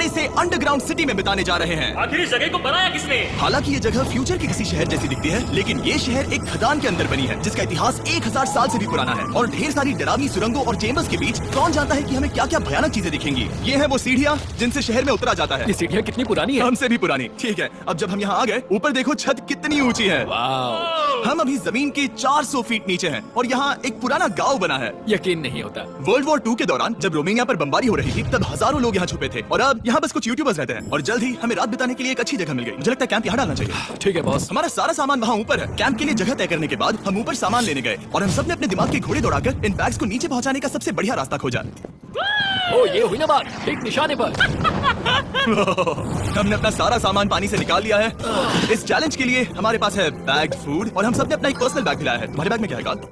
इसे underground city में बिताने जा रहे हैं। आखिर इस जगह को बनाया किसने? हालांकि ये जगह फ्यूचर के किसी शहर जैसी दिखती है, लेकिन ये शहर एक खदान के अंदर बनी है जिसका इतिहास 1000 साल से भी पुराना है और ढेर सारी डरावनी सुरंगों और चेम्बर्स के बीच कौन जानता है कि हमें क्या क्या भयानक चीजें दिखेंगी। ये है वो सीढ़ियाँ जिनसे शहर में उतरा जाता है। ये सीढ़ियाँ कितनी पुरानी है? हमसे भी पुरानी। ठीक है, अब जब हम यहाँ आ गए, ऊपर देखो छत कितनी ऊंची है। हम अभी जमीन के 400 फीट नीचे हैं और यहाँ एक पुराना गांव बना है। यकीन नहीं होता। वर्ल्ड वॉर 2 के दौरान जब रोमानिया पर बमबारी हो रही थी तब हजारों लोग यहाँ छुपे थे और अब यहाँ बस कुछ यूट्यूबर्स रहते हैं और जल्द ही हमें रात बिताने के लिए एक अच्छी जगह मिल गई। मुझे लगता है कैंप यहाँ डालना चाहिए। ठीक है बॉस। हमारा सारा सामान वहाँ ऊपर है। कैंप के लिए जगह तय करने के बाद हम ऊपर सामान लेने गए और हम सबने अपने दिमाग के घोड़े दौड़ाकर इन बैग्स को नीचे पहुँचाने का सबसे बढ़िया रास्ता खोजा। ओ ये हुई ना बात, ठीक निशाने पर। हमने अपना सारा सामान पानी से निकाल लिया है। इस चैलेंज के लिए हमारे पास है बैग, फूड और हम सबने अपना एक पर्सनल बैग लाया है। तुम्हारे बैग में क्या है कार्ड?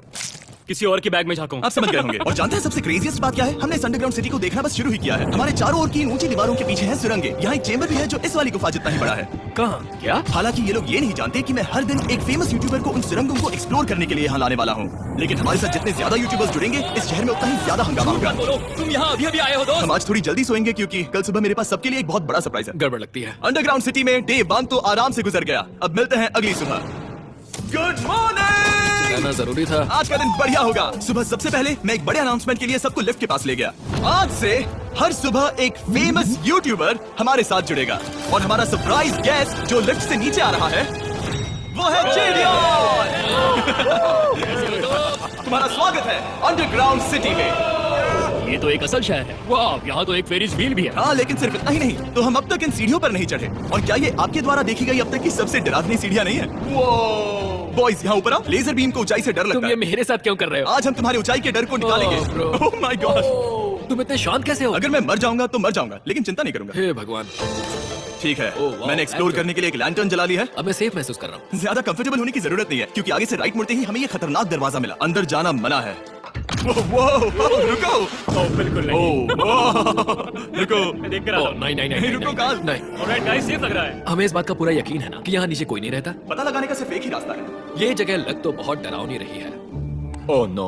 किसी और के बैग में झाँकूं। आप समझ गए होंगे। और जानते हैं सबसे क्रेजीएस्ट बात क्या है? हमने इस अंडरग्राउंड सिटी को देखना बस शुरू ही किया है। हमारे चारों ओर की इन ऊंची दीवारों के पीछे है सुरंगें। यहाँ एक चेंबर भी है जो इस वाली गुफा जितना ही बड़ा है। कहाँ? क्या? हालांकि ये लोग ये नहीं जानते कि मैं हर दिन एक फेमस यूट्यूबर को उन सुरंगों को एक्सप्लोर करने के लिए यहाँ लाने वाला हूँ। लेकिन हमारे साथ जितने ज्यादा यूट्यूबर्स जुड़ेंगे इस शहर में उतना ही ज्यादा हंगामा होगा। तुम यहाँ अभी अभी आए हो दोस्त? हम आज थोड़ी जल्दी सोएंगे क्योंकि कल सुबह मेरे पास सबके लिए एक बहुत बड़ा सरप्राइज है। गड़बड़ लगती है। अंडरग्राउंड सिटी में डे 1 तो आराम से गुजर गया। अब मिलते हैं अगली सुबह। Good morning. जाना जरूरी था। आज का दिन बढ़िया होगा। सुबह सबसे पहले मैं एक बड़े अनाउंसमेंट के लिए सबको लिफ्ट के पास ले गया। आज से हर सुबह एक फेमस यूट्यूबर हमारे साथ जुड़ेगा और हमारा सरप्राइज गेस्ट जो लिफ्ट से नीचे आ रहा है वो है जेडियन। तुम्हारा स्वागत है अंडरग्राउंड सिटी में। ये तो एक असल शहर है। वाह, यहाँ तो एक फेरिस व्हील भी है। हाँ, लेकिन सिर्फ इतना ही नहीं, तो हम अब तक इन सीढ़ियों पर नहीं चढ़े। और क्या ये आपके द्वारा देखी गई अब तक की सबसे डरावनी सीढ़ियाँ नहीं है? बॉयज यहाँ ऊपर आओ। लेजर बीम को ऊंचाई से डर लगता तुम है। ये मेरे साथ क्यों कर रहे हो? आज हम तुम्हारी ऊंचाई के डर को निकालेंगे। bro. Oh my God. तुम इतने शांत कैसे हो? अगर मैं मर जाऊंगा तो मर जाऊंगा, लेकिन चिंता नहीं करूंगा। हे भगवान। ठीक है, वाह, मैंने एक्सप्लोर actor. करने के लिए एक लैंटर्न जला ली है। अब मैं सेफ महसूस कर रहा हूँ। ज्यादा कंफर्टेबल होने की जरूरत नहीं है क्योंकि आगे से राइट मुड़ते ही हमें ये खतरनाक दरवाजा मिला। अंदर जाना मना है। रुको। बिल्कुल नहीं। रुको। मैं देख कर आता हूँ। नहीं रुको काल। नहीं। ऑलराइट गाइस, सेफ लग रहा है। हमें इस बात का पूरा यकीन है ना कि यहाँ नीचे कोई नहीं रहता। पता लगाने का सिर्फ एक ही रास्ता है। ये जगह लग तो बहुत डरावनी रही है। Oh no.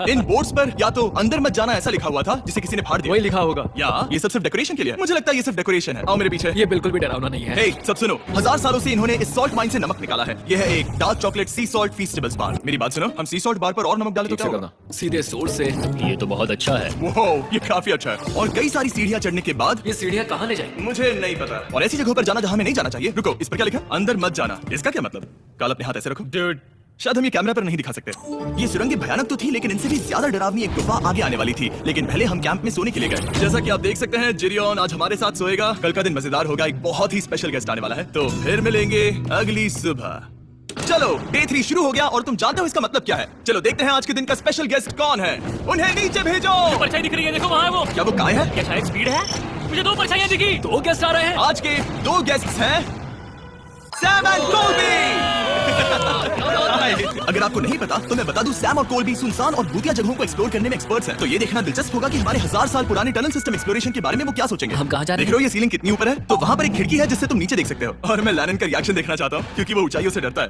इन बोर्ड्स पर या तो अंदर मत जाना ऐसा लिखा हुआ था जिसे किसी ने फाड़ दिया। वही लिखा होगा। या ये सब सिर्फ डेकोरेशन के लिए है। मुझे लगता है ये सिर्फ डेकोरेशन है। आओ मेरे पीछे। ये बिल्कुल भी डरावना नहीं है। हे, सब सुनो। 1000 सालों से इन्होंने इस सॉल्ट माइन से नमक निकाला है। यह है एक डार्क चॉकलेट सी सॉल्ट फीस्टेबल्स बार। मेरी बात सुनो, हम सी सॉल्ट बार पर और नमक डालें तो क्या होगा? सीधे सोर्स से। ये तो बहुत अच्छा है। वो ये काफी अच्छा है। और कई सारी सीढ़ियाँ चढ़ने के बाद ये सीढ़ियाँ कहाँ ले जाएंगी? मुझे नहीं पता। और ऐसी जगहों पर जाना जहाँ हमें नहीं जाना चाहिए। रुको, इस पर क्या लिखा? अंदर मत जाना। इसका क्या मतलब? काल अपने हाथ ऐसे रखो। Dude, शायद हम ये कैमरा पर नहीं दिखा सकते। ये सुरंगें भयानक तो थी, लेकिन इनसे भी ज्यादा डरावनी एक गुफा आगे आने वाली थी। लेकिन पहले हम कैंप में सोने के लिए गए। जैसा कि आप देख सकते हैं, जिरियन आज हमारे साथ सोएगा। कल का दिन मजेदार होगा। एक बहुत ही स्पेशल गेस्ट आने वाला है। तो फिर मिलेंगे अगली सुबह। चलो, डे 3 शुरू हो गया और तुम जानते हो इसका मतलब क्या है? चलो देखते हैं आज के दिन का स्पेशल गेस्ट कौन है। उन्हें नीचे भेजो। परछाई दिख रही है, देखो वहाँ है वो। क्या वो काय है? क्या शायद स्पीड है? मुझे 2 परछाइयाँ दिखी। 2 गेस्ट आ रहे हैं। आज के 2 गेस्ट्स हैं सैम एंड कोल्बी। अगर आपको नहीं पता तो मैं बता दूं, सैम और कोल्बी सुनसान और भूतिया जगहों को एक्सप्लोर करने में एक्सपर्ट्स हैं। तो ये देखना दिलचस्प होगा कि हमारे 1000 साल पुराने टनल सिस्टम एक्सप्लोरेशन के बारे में वो क्या सोचेंगे। हम कहाँ जा रहे हैं? देख रहे हो ये सीलिंग कितनी ऊपर है? तो वहाँ पर एक खिड़की है जिससे तुम नीचे देख सकते हो। और मैं लैनन का रिएक्शन देखना चाहता हूँ क्योंकि वो ऊंचाइयों से डरता है।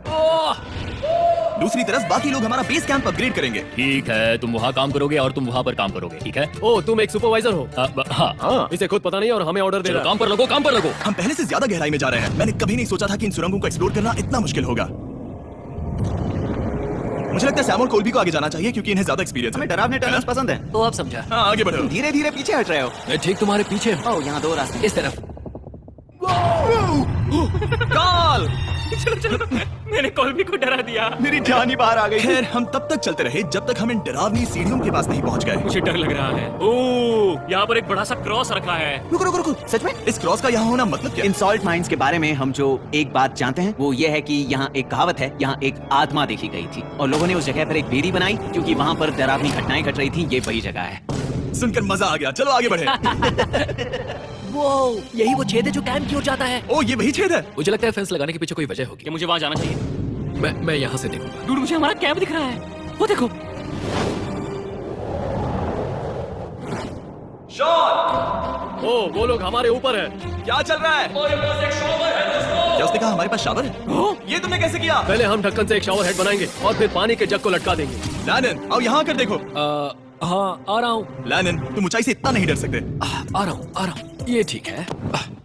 दूसरी तरफ बाकी लोग हमारा बेस कैंप अपग्रेड करेंगे। ठीक है, तुम वहाँ काम करोगे और तुम वहाँ पर काम करोगे, ठीक है? ओ, तुम एक सुपरवाइजर हो? हाँ। इसे खुद पता नहीं और हमें ऑर्डर दे चलो रहा है। काम पर लगो, काम पर लगो। हम पहले से ज्यादा गहराई में जा रहे हैं। मैंने कभी नहीं सोचा था कि इन सुरंगों को एक्सप्लोर करना इतना मुश्किल होगा। मुझे लगता है सैम और कोल्बी को आगे जाना चाहिए क्योंकि इन्हें ज्यादा एक्सपीरियंस है। हमें डरावने टनल्स पसंद हैं। तो आप समझा। हाँ, आगे बढ़ो। धीरे धीरे पीछे हट रहे हो। मैं ठीक तुम्हारे पीछे हूँ। ओह, यहाँ 2 रास्ते। इस तरफ। काल! चलो, मैंने कोल्बी को डरा दिया। मेरी जान ही बाहर आ गई। खैर, हम तब तक चलते रहे जब तक हम इन डरावनी सीढ़ियों के पास नहीं पहुंच गए। मुझे डर लग रहा है। ओह, यहाँ पर एक बड़ा सा क्रॉस रखा है। रुको, सच में? इस क्रॉस का यहाँ होना मतलब क्या? इन सॉल्ट माइंस के बारे में हम जो एक बात जानते हैं वो ये है कि यहाँ एक कहावत है, यहाँ एक आत्मा देखी गई थी और लोगों ने उस जगह पर एक बेदी बनाई क्योंकि वहाँ पर डरावनी घटनाएं घट रही थी। ये वही जगह है। सुनकर मजा आ गया। चलो आगे बढ़े। वो यही वो छेद है जो कैंप की ओर जाता है। ओ, ये वही छेद है। मुझे लगता है फेंस लगाने के पीछे कोई वजह होगी। कि मुझे वहाँ जाना चाहिए। मैं यहाँ से देखूंगा। दूर मुझे हमारा कैंप दिख रहा है, वो देखो। शॉन! ओ, वो लोग हमारे ऊपर है। क्या चल रहा है? क्या उसने कहा हमारे पास शावर है? ये तुमने कैसे किया? पहले हम ढक्कन से एक शावर हेड बनाएंगे और फिर पानी के जग को लटका देंगे। लैनन, आओ यहाँ आकर देखो। हाँ, आ रहा हूँ। लैनन, तुम ऊंचाई से इतना नहीं डर सकते। आ रहा हूँ। ये ठीक है।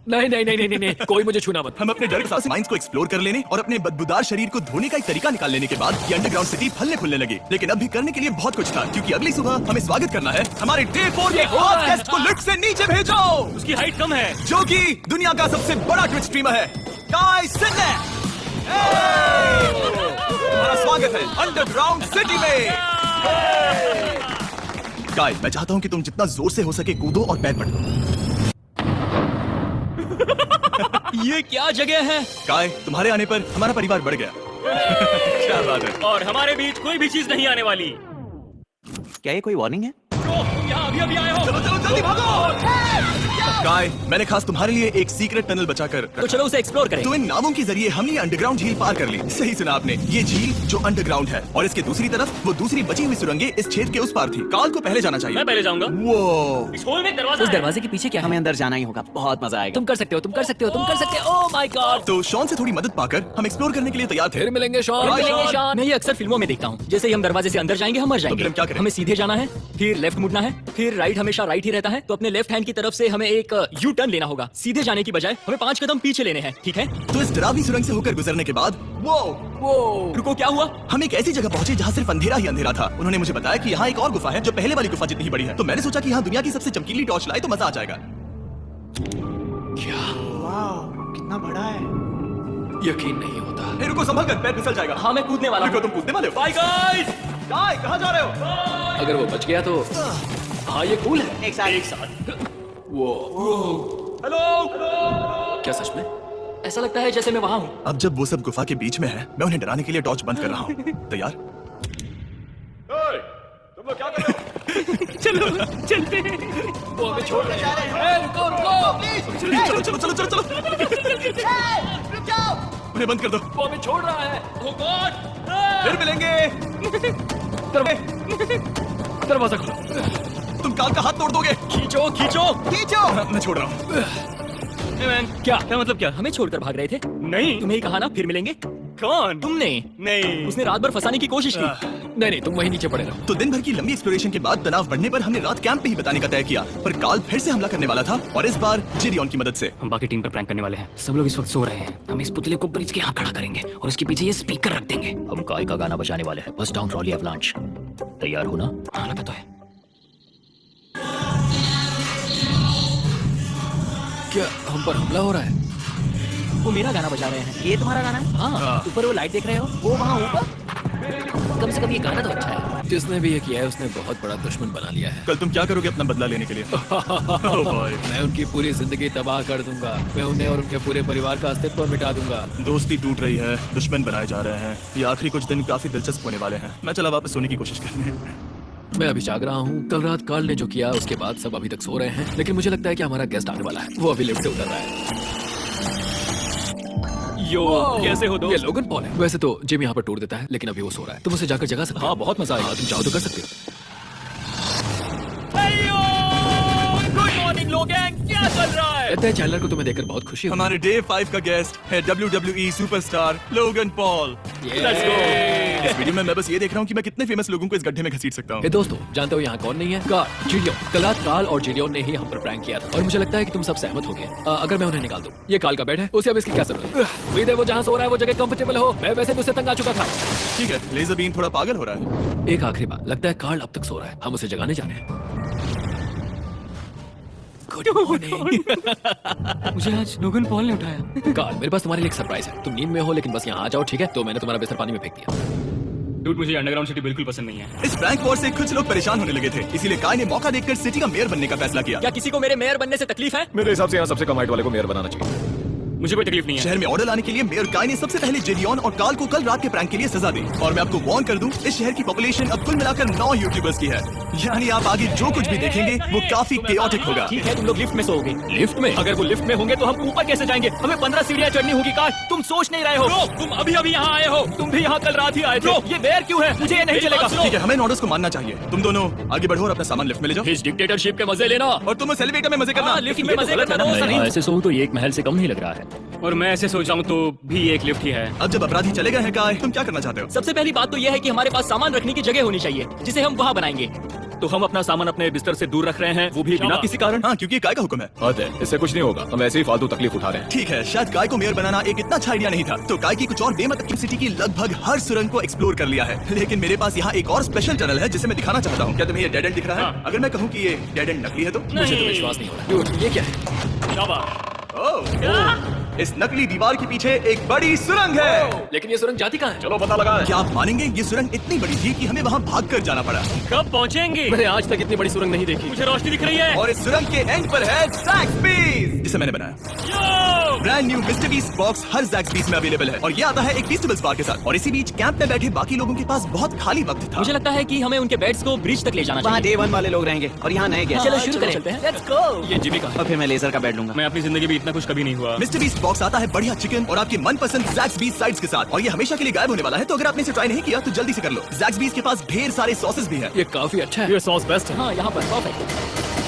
नहीं नहीं नहीं नहीं नहीं, कोई मुझे छूना मत। हम अपने डर के साथ माइंस को एक्सप्लोर कर लेने और अपने बदबूदार शरीर को धोने का एक तरीका निकाल लेने के बाद ये अंडरग्राउंड सिटी फलने फूलने लगी। लेकिन अब भी करने के लिए बहुत कुछ था, क्योंकि अगली सुबह हमें स्वागत करना है हमारे डे 4 के हॉट गेस्ट को लिफ्ट से नीचे भेजो, उसकी हाइट कम है। जो कि दुनिया का सबसे बड़ा ट्विच स्ट्रीमर है, काई सिनेट। हमारा स्वागत है अंडरग्राउंड सिटी में। काई, मैं चाहता हूँ कि तुम जितना जोर से हो सके कूदो और पैर पटको। ये क्या जगह है? काय, तुम्हारे आने पर हमारा परिवार बढ़ गया। क्या बात है। और हमारे बीच कोई भी चीज नहीं आने वाली। क्या ये कोई वार्निंग है? तुम यहाँ अभी अभी आए हो। चलो चलो जल्दी भागो। काय, मैंने खास तुम्हारे लिए एक सीक्रेट टनल बचाकर तो चलो उसे एक्सप्लोर करें। तो इन नावों के जरिए हमने अंडरग्राउंड झील पार कर ली। सही सुना आपने, ये झील जो अंडरग्राउंड है और इसके दूसरी तरफ वो दूसरी बची हुई सुरंगें इस छेद के उस पार थी। काल को पहले जाना चाहिए। मैं पहले जाऊंगा। वो इस होल में एक दरवाजा उस है। दरवाजे के पीछे क्या है? हमें अंदर जाना ही होगा, बहुत मजा आएगा। तुम कर सकते हो, तुम कर सकते हो, तुम कर सकते हो। Oh my God. तो शॉन से थोड़ी मदद पाकर हम एक्सप्लोर करने के लिए तैयार थे। फिर मिलेंगे शॉन। फिर मिलेंगे शॉन। मैं ये अक्सर फिल्मों में देखता हूँ। जैसे ही हम दरवाजे से अंदर जाएंगे हम मर जाएंगे। फिर हम क्या करें? हमें सीधे जाना है, फिर लेफ्ट मुड़ना है, फिर राइट हमेशा राइट ही रहता है। तो अपने लेफ्ट हैंड की तरफ से हमें एक यू टर्न लेना होगा। सीधे जाने की बजाय हमें 5 कदम पीछे लेने हैं, ठीक है? तो इस डरावनी सुरंग से होकर गुजरने के बाद वो रुको, क्या हुआ? हम एक ऐसी जगह पहुंचे जहाँ सिर्फ अंधेरा ही अंधेरा था। उन्होंने मुझे बताया कि यहाँ एक और गुफा है जो पहले वाली गुफा जितनी ही बड़ी है। तो मैंने सोचा कि यहाँ दुनिया की सबसे चमकीली टॉर्च लाए तो मजा आ जाएगा। क्या? कितना बड़ा है। यकीन नहीं होता। ए, रुको, संभल कर, पैर फिसल जाएगा। हाँ, मैं कूदने वाला रुको, हूँ। तुम कूदने वाले हो? Bye guys. काय, कहाँ जा रहे हो? अगर वो बच गया तो हाँ ये कूल है। एक साथ एक साथ। वो हेलो। क्या सच में? ऐसा लगता है जैसे मैं वहाँ हूँ। अब जब वो सब गुफा के बीच में है, मैं उन्हें डराने के लिए टॉर्च बंद कर रहा हूँ। तैयार? तुम लोग क्या कर रहे हो? चलो चलते हैं। वो हमें छोड़ रहे हैं। रुको रुको। चलो चलो चलो चलो चलो। उन्हें बंद कर दो। वो हमें छोड़ रहा है। Oh God! फिर मिलेंगे। दरवाजा खोलो। तुम काल का हाथ तोड़ दोगे। खींचो खींचो। खींचो। मैं छोड़ रहा हूँ। Hey man, क्या मतलब क्या? हमें छोड़कर भाग रहे थे? नहीं, तुम्हें ही कहा ना फिर मिलेंगे। कौन? तुमने? नहीं, उसने रात भर फंसाने की कोशिश की। नहीं नहीं, तुम वहीं नीचे पड़े रहो। तो दिन भर की लंबी एक्सप्लोरेशन के बाद तनाव बढ़ने पर हमने रात कैंप पे ही बताने का तय किया। पर काल फिर से हमला करने वाला था और इस बार जिरियन की मदद से। हम बाकी टीम पर प्रैंक करने वाले हैं। सब लोग इस वक्त सो रहे हैं। हम इस पुतले को ब्रिज के यहाँ खड़ा करेंगे और उसके पीछे ये स्पीकर रख देंगे। हम काय का गाना बजाने वाले हैं। बस डाउन रॉली अवलांच। तैयार हो ना? हाँ, लगा तो है। क्या हम पर हमला हो रहा है? वो मेरा गाना बजा रहे हैं। ये तुम्हारा गाना है? हाँ, ऊपर वो लाइट देख रहे हो? वो वहाँ ऊपर। कम से कम ये गाना तो अच्छा है। जिसने भी ये किया है उसने बहुत बड़ा दुश्मन बना लिया है। कल तुम क्या करोगे अपना बदला लेने के लिए? मैं उनकी पूरी जिंदगी तबाह कर दूंगा। मैं उन्हें और उनके पूरे परिवार का अस्तित्व मिटा दूंगा। दोस्ती टूट रही है, दुश्मन बनाए जा रहे हैं। ये आखिरी कुछ दिन काफी दिलचस्प होने वाले हैं। मैं चला वापस सोने की कोशिश करने। मैं अभी जाग रहा हूँ। कल रात कार्ल ने जो किया उसके बाद सब अभी तक सो रहे हैं, लेकिन मुझे लगता है कि हमारा गेस्ट आने वाला है। वो अभी लिफ्ट से उतर रहा है। यो, कैसे हो ये दोस्त? लोगन पॉल है। वैसे तो जिम यहाँ पर टूर देता है, लेकिन अभी वो सो रहा है। तुम उसे जाकर जगा सकते हो। हाँ, बहुत मजा आएगा। तुम चाहो तो कर सकते हो। गुड मॉर्निंग लोग, क्या चल रहा है? कहते हैं चैनलर को तुम्हें देखकर बहुत खुशी हुई। हमारे डे 5 का गेस्ट है WWE superstar Logan Paul. Let's go। इस वीडियो में मैं बस ये देख रहा हूँ कि मैं कितने फेमस लोगों को इस गड्ढे में घसीट सकता हूँ। ए दोस्तों, जानते हो यहाँ कौन नहीं है? कार्ल, जिडियोन। कल रात कार्ल और जिडियोन ने ही हम पर प्रैंक किया था और मुझे लगता है कि तुम सब सहमत हो गए। अगर मैं उन्हें निकाल दूं, ये कार्ल का बेड है, उसे अब इसकी क्या जरूरत है? उम्मीद है वो जहाँ सो रहा है वो जगह कंफर्टेबल हो। मैं वैसे भी उससे तंग आ चुका था। ठीक है, लेजर बीन थोड़ा पागल हो रहा है। एक आखिरी बात, लगता है कार्ल अब तक सो रहा है। हम उसे जगाने जा रहे हैं। Good morning. मुझे आज लोगन पॉल ने उठाया। कार्ल, मेरे पास तुम्हारे लिए एक सरप्राइज है। तुम नींद में हो लेकिन बस यहाँ आ जाओ, ठीक है? तो मैंने तुम्हारा बिस्तर पानी में फेंक दिया। डूड, मुझे अंडरग्राउंड सिटी बिल्कुल पसंद नहीं है। इस प्रैंक वॉर से कुछ लोग परेशान होने लगे थे, इसीलिए काय ने मौका देखकर सिटी का मेयर बनने का फैसला किया। क्या किसी को मेरे मेयर बनने से तकलीफ है? मेरे हिसाब से यहाँ सबसे कम हाइट वाले को मेयर बनाना चाहिए। मुझे कोई तकलीफ नहीं है। शहर में ऑर्डर लाने के लिए मेयर काय ने सबसे पहले जिडियन और काल को कल रात के प्रैंक के लिए सजा दी। और मैं आपको वार्न कर दूं, इस शहर की पॉपुलेशन अब कुल मिलाकर 9 यूट्यूबर्स की है। यानी आप आगे जो कुछ भी देखेंगे वो काफी केओटिक होगा। ठीक है, तुम लोग लिफ्ट में सोओगे। लिफ्ट में? अगर वो लिफ्ट में होंगे तो हम ऊपर कैसे जाएंगे? हमें 15 सीढ़ियां चढ़नी होगी। काश तुम सोच नहीं रहे हो। तुम अभी अभी यहाँ आए हो। तुम भी यहाँ कल रात ही आए थे। ये बेयर क्यों है? मुझे ये नहीं चलेगा। ठीक है, हमें इन ऑर्डर्स को मानना चाहिए। तुम दोनों आगे बढ़ो और अपना सामान लिफ्ट में ले जाओ। इस डिक्टेटरशिप के मजे लेना। और तुम उस एलिवेटर में मजे करना। हाँ, लिफ्ट में मजे करना दोस्त। मैं ऐसे सोऊं तो ये एक महल से कम नहीं लग रहा है। और मैं ऐसे सोच रहा हूँ तो भी एक लिफ्ट ही है। अब जब अपराधी चले गए हैं काय, तुम क्या करना चाहते हो? सबसे पहली बात तो यह है कि हमारे पास सामान रखने की जगह होनी चाहिए जिसे हम वहाँ बनाएंगे। तो हम अपना सामान अपने बिस्तर से दूर रख रहे हैं, वो भी बिना किसी कारण। हाँ, क्योंकि काय का हुक्म है। बात है, इससे कुछ नहीं होगा, हम ऐसे ही फालतू तकलीफ उठा रहे हैं। ठीक है, शायद काय को मेयर बनाना एक इतना अच्छा आइडिया नहीं था, तो काय की कुछ और बेमतलब सिटी की लगभग हर सुरंग को एक्सप्लोर कर लिया है। लेकिन मेरे पास यहाँ एक और स्पेशल टनल है जिसे मैं दिखाना चाहता हूँ। क्या तुम्हें ये डेड एंड दिख रहा है? हाँ। अगर मैं कहूँ कि ये डेड एंड नकली है तो? मुझे तो विश्वास नहीं हो रहा। Dude, ये क्या है? शाबाश। ओह, इस नकली दीवार के पीछे एक बड़ी सुरंग है। लेकिन ये सुरंग जाती कहाँ है? चलो पता लगा। क्या आप मानेंगे, ये सुरंग इतनी बड़ी थी कि हमें वहाँ भागकर जाना पड़ा। कब पहुँचेंगे? मैंने आज तक इतनी बड़ी सुरंग नहीं देखी। मुझे रोशनी दिख रही है। और इस सुरंग के एंड पर है ज़ैक्सबीस, जिसे मैंने बनाया। Brand new Mr Beast box हर ज़ैक्सबीस में अवेलेबल है और ये आता है एक फेस्टिवल्स बार के साथ। और इसी बीच कैंप में बैठे बाकी लोगों के पास बहुत खाली वक्त था। मुझे लगता है कि हमें उनके बेड्स को ब्रिज तक ले जाना वहाँ चाहिए। डे 1 वाले लोग रहेंगे और यहाँ नए गेस्ट। चलो शुरू करें। चलते हैं। Let's go। ये जिमी का है। और फिर मैं लेजर का बेड लूंगा। मैं अपनी जिंदगी में इतना कुछ कभी नहीं हुआ। मिस्टर बीस्ट बॉक्स आता है बढ़िया चिकन और आपके मनपसंद ज़ैक्सबीस साइड्स के साथ, और ये हमेशा के लिए गायब होने वाला है, तो अगर आपने इसे ट्राई नहीं किया तो जल्दी से कर लो। ज़ैक्सबीस के पास ढेर सारे सॉसेस भी हैं। ये काफी अच्छा है। ये सॉस बेस्ट है। हाँ, यहाँ पर परफेक्ट।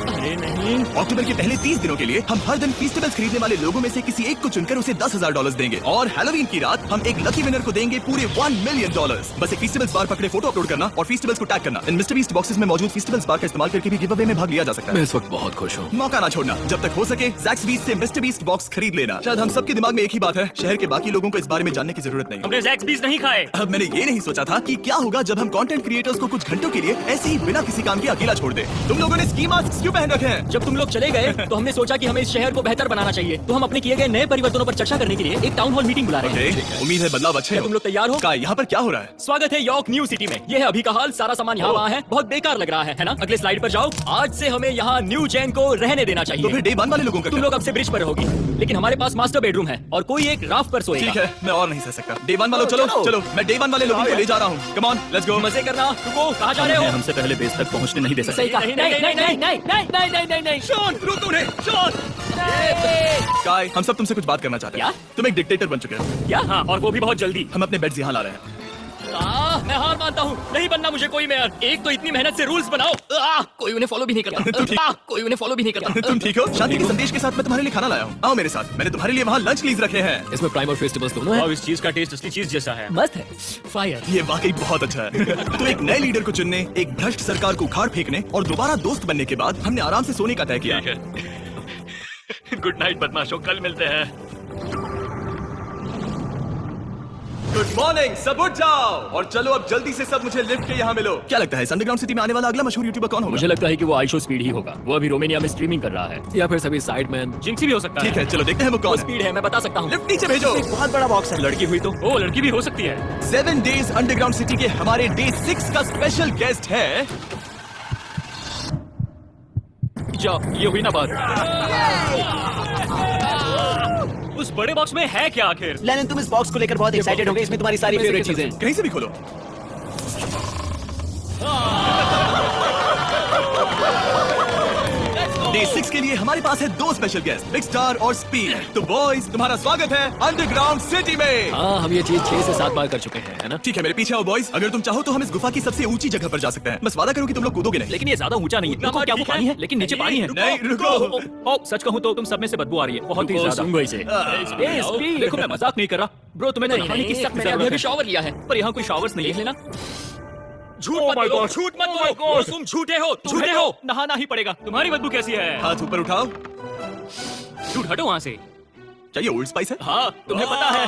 अरे नहीं। अक्टूबर के पहले 30 दिनों के लिए हम हर दिन फेस्टिवल्स खरीदने वाले लोगों में से किसी एक को चुनकर उसे $10,000 देंगे, और हैलोवीन की रात हम एक लकी विनर को देंगे पूरे $1 मिलियन। बस एक फेस्टिवल्स बार पकड़े फोटो अपलोड करना और फेस्टिवल्स को टैग करना। इन मिस्टर बीस्ट बॉक्सेस में मौजूद फेस्टिवल्स बार का इस्तेमाल करके भी गिव अवे में भाग लिया जा सकता मैं है। इस वक्त बहुत खुश हूँ। मौका ना छोड़ना, जब तक हो सके ज़ैक्सबीस से मिस्टर बीस्ट बॉक्स खरीद लेना। शायद हम सबके दिमाग में एक ही बात है, शहर के बाकी लोगों को इस बारे में जानने की जरूरत नहीं। हमने ज़ैक्सबीस नहीं खाए। अब मैंने ये नहीं सोचा था कि क्या होगा जब हम कंटेंट क्रिएटर्स को कुछ घंटों के लिए ऐसे ही बिना किसी काम के अकेला छोड़ दे। तुम लोगों ने स्की मास्क क्यों पहन रखे हैं? जब तुम लोग चले गए तो हमने सोचा कि हमें इस शहर को बेहतर बनाना चाहिए, तो हम अपने किए गए नए परिवर्तनों पर चर्चा करने के लिए एक टाउन हॉल मीटिंग बुला रहे हैं। ओके, उम्मीद है बदलाव अच्छे क्या तुम लोग तैयार हो? काय, यहाँ पर क्या हो रहा है? स्वागत है यॉर्क न्यू सिटी में। ये है अभी का हाल, सारा सामान यहाँ वहाँ है, बहुत बेकार लग रहा है ना? अगले स्लाइड पर जाओ। आज से हमें यहाँ न्यू चैन को रहने देना तो चाहिए। फिर डे 1 वाले लोगों का तुम क्या? लोग अब से ब्रिज पर रहोगी, लेकिन हमारे पास मास्टर बेडरूम है और कोई एक राफ्ट पर सोएगा। ठीक है, मैं और नहीं सह सकता। डे 1 वालों चलो चलो। चलो, मैं डे 1 वाले लोगों को ले जा रहा हूँ। Come on, let's go. मजे करना। रुको, कहाँ जा रहे हो? हमसे पहले बेस तक पहुंचने नहीं दे सकते। सही कहा। नहीं नहीं नहीं नहीं नहीं नहीं नहीं नहीं नहीं। शॉन, रुक उन्हें, शॉन। काय, हम सब तुमसे कुछ बात करना चाहते हैं। क्या? तुम एक डिक्टेटर बन चुके हो। क्या? हाँ, और वो भी बहुत जल्दी। हम अपने बेड्स यहाँ ला रहे हैं। मैं हार मानता हूँ, नहीं बनना मुझे कोई मेयर। एक तो इतनी मेहनत से रूल्स बनाओ, कोई उन्हें फॉलो भी नहीं करता। कोई उन्हें फॉलो भी नहीं करता। तुम ठीक हो? शांति के संदेश के साथ मैं तुम्हारे लिए खाना लाया हूँ। आओ मेरे साथ, मैंने तुम्हारे लिए वहाँ लंच लीज रखे हैं। इसमें प्राइम और फेस्टिवल्स दोनों हैं। और इस चीज का टेस्ट असली चीज जैसा है। मस्त है। फायर। ये वाकई बहुत अच्छा है। तो एक नए लीडर को चुनने, एक भ्रष्ट सरकार को उखाड़ फेंकने और दोबारा दोस्त बनने के बाद हमने आराम से सोने का तय किया। गुड नाइट बदमाशों, कल मिलते हैं। गुड मॉर्निंग, सब उठ जाओ और चलो अब जल्दी से सब मुझे लिफ्ट के यहाँ मिलो। क्या लगता है इस अंडरग्राउंड सिटी में आने वाला अगला मशहूर यूट्यूबर कौन होगा? मुझे लगता है कि वो आईशो स्पीड ही होगा। वो अभी रोमानिया में स्ट्रीमिंग कर रहा है। या फिर सभी साइडमैन। जिंक्सी भी हो सकता ठीक है, चलो देखते हैं वो कौन है। स्पीड है, मैं बता सकता हूँ। लिफ्ट नीचे भेजो। बहुत बड़ा बॉक्स है। लड़की हुई तो ओ लड़की भी हो सकती है। 7 डेज अंडरग्राउंड सिटी के हमारे डे 6 का स्पेशल गेस्ट है। जाओ, ये हुई ना बात। उस बड़े बॉक्स में है क्या आखिर? लेनिन, तुम इस बॉक्स को लेकर बहुत एक्साइटेड होगे। इसमें तुम्हारी सारी फेवरेट चीजें हैं। कहीं से भी खोलो। डे 6 के लिए हमारे पास है 2 स्पेशल गेस्ट, बिग स्टार और स्पीड। तो बॉयज, तुम्हारा स्वागत है अंडरग्राउंड सिटी में। हाँ, हम ये चीज 6 से 7 बार कर चुके हैं, है ना? ठीक है, मेरे पीछे आओ बॉयज। अगर तुम चाहो तो हम इस गुफा की सबसे ऊंची जगह पर जा सकते हैं। बस वादा करो कि तुम लोग कूदोगे नहीं। लेकिन ये ज्यादा ऊंचा नहीं है। रुको, क्या वो पानी है? लेकिन नीचे पानी है। नहीं, रुको। ओ, सच कहूँ तो तुम सब में से बदबू आ रही है, बहुत ही रुको, ज्यादा। सूंघो इसे। स्पीड। देखो, मैं मजाक नहीं कर रहा ब्रो, तुम्हें नहीं, नहाने की नहीं, सख्त मैंने जरूरत अभी है। शावर लिया है। पर यहाँ कोई शावर्स नहीं देख है। लेना। झूठ मत बोलो, झूठ मत बोलो, तुम झूठे हो, झूठे हो। नहाना ही पड़ेगा। तुम्हारी बदबू कैसी है? हाथ ऊपर उठाओ। झूठ, हटो वहाँ से। चाहिए ओल्ड स्पाइस है? हाँ, तुम्हें पता है।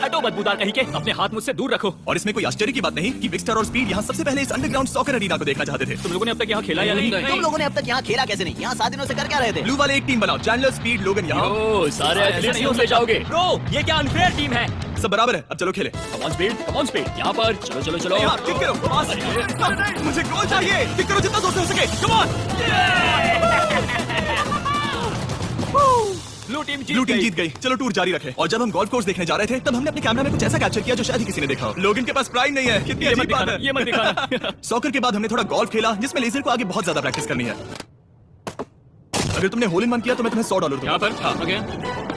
हटो बदबूदार कहीं के, अपने हाथ मुझसे दूर रखो। और इसमें कोई आश्चर्य की बात नहीं कि बिग स्टार और स्पीड यहाँ सबसे पहले इस अंडरग्राउंड सॉकर अरीना को देखना चाहते थे। तुम लोगों ने अब तक यहाँ खेला या नहीं? तुम लोगों ने अब तक यहाँ खेला कैसे नहीं? यहाँ 7 दिनों से कर क्या रहे थे? ब्लू वाले एक टीम बनाओ, चैंडलर, स्पीड, लोगन यहाँ। ओ, सारे एथलीट्स ही ले जाओगे। ब्रो, ये क्या अनफेयर टीम है? सब बराबर है, अब चलो खेले। Come on speed, come on speed. यहाँ पर चलो चलो चलो। यहाँ, किक करो, पास। मुझे गोल चाहिए। किक करो जितना जोर से हो सके। Come on. Blue team blue team जीत गई। चलो टूर जारी रखें। और जब हम गोल्फ कोर्स देखने जा रहे थे तब हमने अपने कैमरा में कुछ ऐसा कैप्चर किया जो शायद ही किसी ने देखा हो। लोगन के पास प्राइम नहीं है। कितनी ये मत अजीब बात दिखाना, है। ये मत दिखाना। सॉकर के बाद हमने थोड़ा गोल्फ खेला जिसमें लेजर को आगे बहुत ज्यादा प्रैक्टिस करनी है। अगर तुमने होल इन वन किया तो मैं तुम्हें $100 दूंगा। यहाँ पर हाँ, ओके।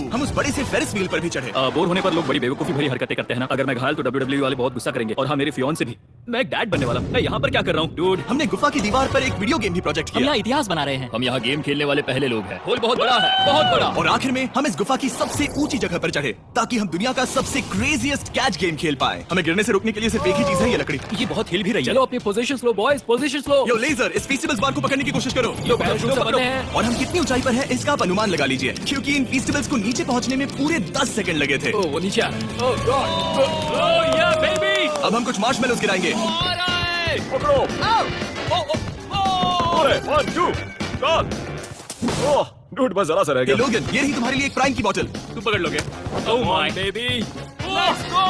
हम उस बड़े से फेरिस व्हील पर भी चढ़े। बोर होने पर लोग बड़ी बेवकूफी भरी हरकतें करते हैं ना। अगर मैं घायल तो WWE वाले बहुत गुस्सा करेंगे, और हाँ, मेरे फियोन से भी। मैं एक डैड बनने वाला हूँ। मैं यहाँ पर क्या कर रहा हूँ डूड? हमने गुफा की दीवार पर एक वीडियो गेम भी प्रोजेक्ट हम किया यहाँ इतिहास बना रहे हैं। हम यहाँ गेम खेलने वाले पहले लोग हैं। होल बहुत बड़ा है, बहुत बड़ा। और आखिर में हम इस गुफा की सबसे ऊंची जगह पर चढ़े ताकि हम दुनिया का सबसे क्रेजीएस्ट कैच गेम खेल पाए। हमें गिरने से रोकने के लिए सिर्फ एक ही चीज है, ये लकड़ी। ये बहुत हिल भी रही है। चलो अपनी पोजीशन लो बॉयज, पोजीशन लो। यो लेजर, इस फीस्टिवल्स बार को पकड़ने की कोशिश करो। यो पैराशूट से बंधे हैं। और हम कितनी ऊंचाई पर हैं इसका आप अनुमान लगा लीजिए, क्योंकि इन फेस्टिवल्स को नीचे पहुंचने में पूरे 10 सेकंड लगे थे। ओ वो नीचे आ रहा है। ओह गॉड। ओह या बेबी। अब हम कुछ मार्शमेलोज गिराएंगे। पकड़ो। अरे 1 2 गॉड। ओह डूड बस जरा सा रह ये गया। लोगन, ये रही तुम्हारे लिए एक प्राइम की बोतल। तू पकड़ लोगे। Oh my baby. Let's go.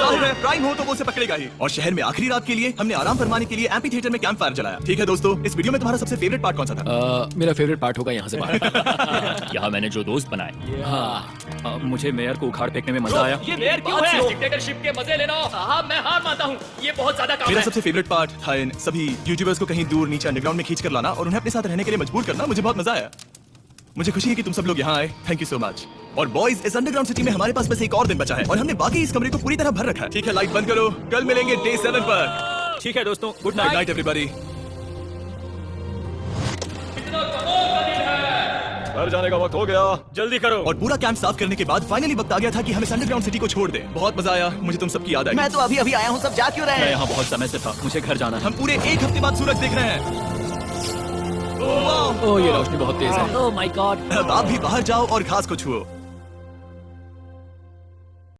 जाहिर है प्राइम हो तो वो उसे पकड़ेगा ही। और शहर में आखिरी रात के लिए हमने आराम फरमाने के लिए एम्पी थिएटर में कैंप फायर जलाया। ठीक है दोस्तों, इस वीडियो में तुम्हारा सबसे फेवरेट पार्ट कौन सा था? मेरा फेवरेट पार्ट होगा यहाँ से बाहर। यहाँ मैंने जो दोस्त बनाए। हाँ मुझे मेयर को उखाड़ फेंकने में मजा आया। ये मेयर क्यों है? डिक्टेटरशिप के मजे लेना। हाँ मैं हार मानता हूँ, ये बहुत ज्यादा काम मेरा है। सबसे फेवरेट पार्ट था इन सभी यूट्यूबर्स को कहीं दूर नीचे अंडरग्राउंड में खींच कर लाना और उन्हें अपने साथ रहने के लिए मजबूर करना। मुझे बहुत मजा आया। मुझे खुशी है कि तुम सब लोग यहाँ आए। Thank you so much. और बॉयज, इस अंडरग्राउंड सिटी में हमारे पास बस एक और दिन बचा है और हमने बाकी इस कमरे को पूरी तरह भर रखा है। ठीक है, लाइट बंद करो। कल मिलेंगे डे 7 पर। ठीक है दोस्तों, good good night. Night everybody. घर जाने का वक्त हो गया, जल्दी करो। और पूरा कैंप साफ करने के बाद फाइनली वक्त आ गया था कि हम इस अंडरग्राउंड सिटी को छोड़ दें। बहुत मजा आया। मुझे तुम सबकी याद आई। मैं तो अभी अभी आया हूँ, सब जा क्यों रहे मैं हैं? यहाँ बहुत समय से था, मुझे घर जाना है। हम पूरे एक हफ्ते बाद सूरज देख रहे हैं। ओह ये रोशनी बहुत तेज है। Oh my God. अब आप भी बाहर जाओ और घास को छुओ।